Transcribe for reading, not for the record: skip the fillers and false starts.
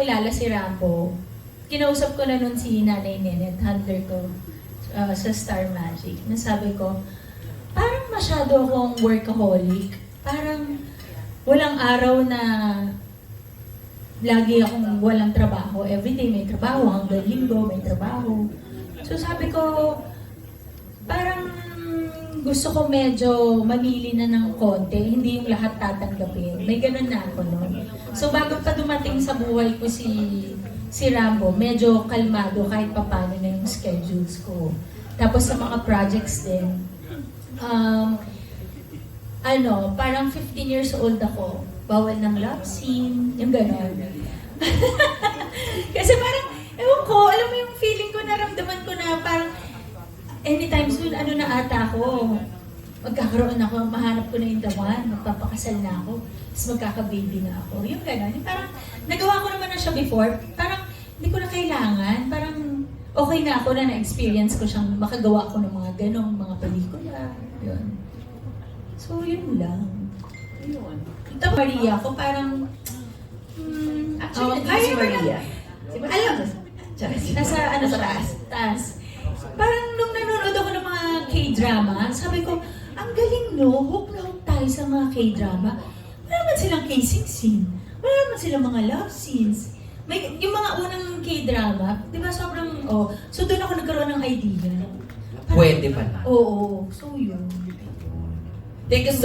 nakilala si Rambo, kinausap ko na nun si Nanay Nenet, handler ko sa Star Magic. Nasabi ko, parang masyado akong workaholic. Parang walang araw na lagi akong walang trabaho. Everyday may trabaho, hanggang linggo may trabaho. So sabi ko, parang gusto ko medyo mamili na ng konti, hindi yung lahat tatanggapin. May ganun na ako noon. So bago pa dumating sa buhay ko si Rambo, medyo kalmado kahit papano na yung schedules ko. Tapos sa mga projects din, parang 15 years old ako, bawal ng love scene, yung gano'n. Kasi parang, ewan ko, alam mo yung feeling ko, naramdaman ko na parang, anytime soon, na ata ako, magkakaroon ako, mahanap ko na yung the one, magpapakasal na ako, tapos magkaka-baby na ako. Yung gano'n, yung parang, nagawa ko naman na siya before, parang, hindi ko na kailangan, parang, okay na ako na na-experience ko siyang makagawa ko ng mga ganong, mga pelikula, yun. So, yun lang. Yun. Ito, Maria, ako parang, Actually, kaya si Maria. Alam, nasa taas. Parang nung nanonood ako ng mga K-drama, sabi ko, ang galing no, hook na hook tayo sa mga K-drama. Wala naman silang kissing scene. Wala naman silang mga love scenes. Yung mga unang K-drama, di ba sobrang, so doon ako nagkaroon ng idea. Pwede pala. Oo, so yun. Thank you so